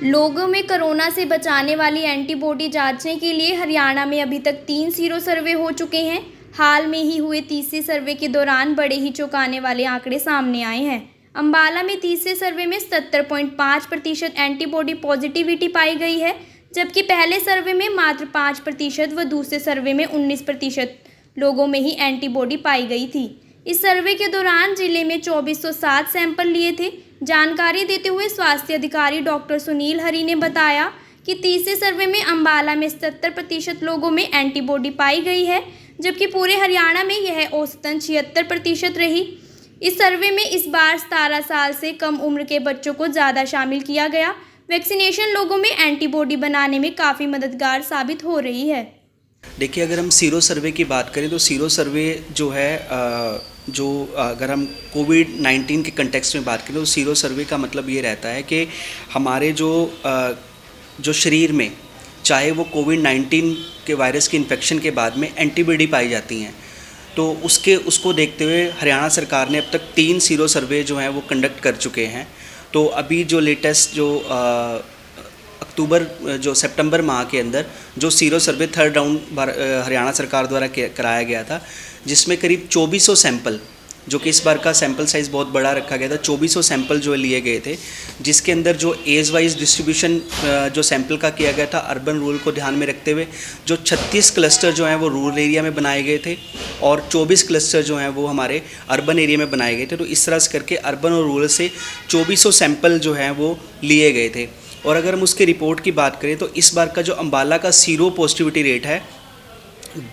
लोगों में कोरोना से बचाने वाली एंटीबॉडी जांचने के लिए हरियाणा में अभी तक 3 सीरो सर्वे हो चुके हैं। हाल में ही हुए तीसरे सर्वे के दौरान बड़े ही चौंकाने वाले आंकड़े सामने आए हैं। अंबाला में तीसरे सर्वे में 77.5% एंटीबॉडी पॉजिटिविटी पाई गई है, जबकि पहले सर्वे में मात्र 5% व दूसरे सर्वे में 19% लोगों में ही एंटीबॉडी पाई गई थी। इस सर्वे के दौरान जिले में 2407 सैंपल लिए थे। जानकारी देते हुए स्वास्थ्य अधिकारी डॉक्टर सुनील हरी ने बताया कि तीसरे सर्वे में अंबाला में 77% लोगों में एंटीबॉडी पाई गई है, जबकि पूरे हरियाणा में यह औसतन 76% रही। इस सर्वे में इस बार 17 साल से कम उम्र के बच्चों को ज़्यादा शामिल किया गया। वैक्सीनेशन लोगों में एंटीबॉडी बनाने में काफ़ी मददगार साबित हो रही है। देखिए, अगर हम सीरो सर्वे की बात करें तो सीरो सर्वे जो है अगर हम कोविड-19 के कंटेक्स्ट में बात करें तो सीरो सर्वे का मतलब ये रहता है कि हमारे जो शरीर में चाहे वो कोविड-19 के वायरस की इन्फेक्शन के बाद में एंटीबॉडी पाई जाती हैं, तो उसको देखते हुए हरियाणा सरकार ने अब तक 3 सीरो सर्वे जो हैं वो कंडक्ट कर चुके हैं। तो अभी जो लेटेस्ट सितंबर माह के अंदर जो sero survey third round Haryana सरकार द्वारा कराया गया था, जिसमें करीब 2400 सैंपल, जो कि इस बार का सैंपल साइज़ बहुत बड़ा रखा गया था, 2400 सैंपल जो लिए गए थे, जिसके अंदर जो एज वाइज डिस्ट्रीब्यूशन जो सैंपल का किया गया था अर्बन रूरल को ध्यान में रखते हुए, जो 36 क्लस्टर जो हैं वो रूरल एरिया में बनाए गए थे और 24 क्लस्टर जो हैं वो हमारे अर्बन एरिया में बनाए गए थे। तो इस तरह से करके अर्बन और रूरल से 2400 सैंपल जो हैं वो लिए गए थे। और अगर हम उसके रिपोर्ट की बात करें तो इस बार का जो अंबाला का सीरो पॉजिटिविटी रेट है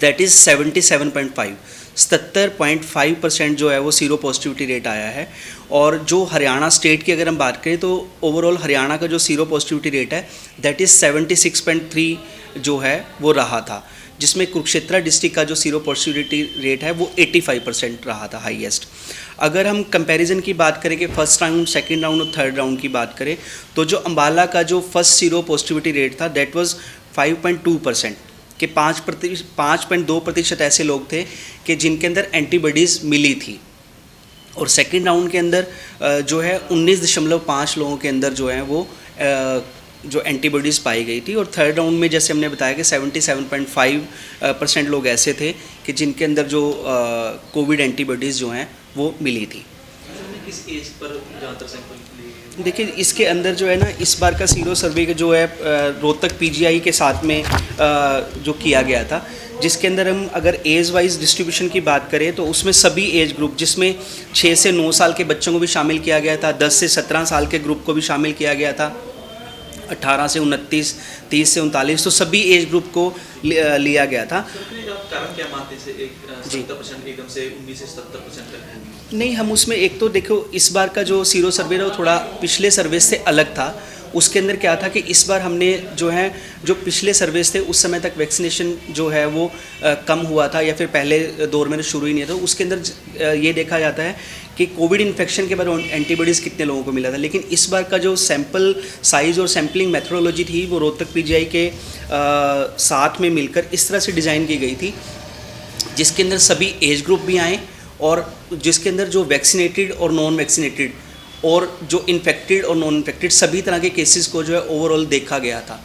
दैट इज़ 77.5% जो है वो सीरो पॉजिटिविटी रेट आया है। और जो हरियाणा स्टेट की अगर हम बात करें तो ओवरऑल हरियाणा का जो सीरो पॉजिटिविटी रेट है दैट इज़ 76.3 जो है वो रहा था, जिसमें कुरुक्षेत्र डिस्ट्रिक्ट का जो सीरो पॉजिटिविटी रेट है वो 85% रहा था हाईएस्ट। अगर हम कंपैरिजन की बात करें कि फर्स्ट राउंड, सेकंड राउंड और थर्ड राउंड की बात करें तो जो अंबाला का जो फर्स्ट सीरो पॉजिटिविटी रेट था दैट वाज 5.2%, कि 5.2% ऐसे लोग थे कि जिनके अंदर एंटीबॉडीज़ मिली थी। और सेकंड राउंड के अंदर जो है 19.5 लोगों के अंदर जो है वो जो एंटीबॉडीज़ पाई गई थी। और थर्ड राउंड में जैसे हमने बताया कि 77.5% लोग ऐसे थे कि जिनके अंदर जो कोविड एंटीबॉडीज़ जो हैं वो मिली थी। किस एज पर ज़्यादातर सैंपल लिए? देखिए, इसके अंदर जो है ना इस बार का सीरो सर्वे जो है रोहतक पीजीआई के साथ में जो किया गया था, जिसके अंदर हम अगर एज वाइज डिस्ट्रीब्यूशन की बात करें तो उसमें सभी एज ग्रुप, जिसमें 6 से 9 साल के बच्चों को भी शामिल किया गया था, 10 से 17 साल के ग्रुप को भी शामिल किया गया था, 18 से 29, 30 से 39, तो सभी एज ग्रुप को लिया गया था। कारण क्या मानते से 70% एकदम से 19 से 70% तक? नहीं, हम उसमें एक तो देखो इस बार का जो सीरो सर्वे है वो थोड़ा पिछले सर्वे से अलग था। उसके अंदर क्या था कि इस बार हमने जो पिछले सर्वेस थे उस समय तक वैक्सीनेशन जो है वो कम हुआ था या फिर पहले दौर में शुरू ही नहीं था। उसके अंदर ये देखा जाता है कि कोविड इन्फेक्शन के बाद एंटीबॉडीज़ कितने लोगों को मिला था। लेकिन इस बार का जो सैंपल साइज़ और सैम्पलिंग मेथोडोलॉजी थी वो रोहतक पीजीआई के साथ में मिलकर इस तरह से डिज़ाइन की गई थी, जिसके अंदर सभी एज ग्रुप भी आए और जिसके अंदर जो वैक्सीनेटेड और नॉन वैक्सीनेटेड और जो इन्फेक्टेड और नॉन इन्फेक्टेड सभी तरह के केसेस को जो है ओवरऑल देखा गया था।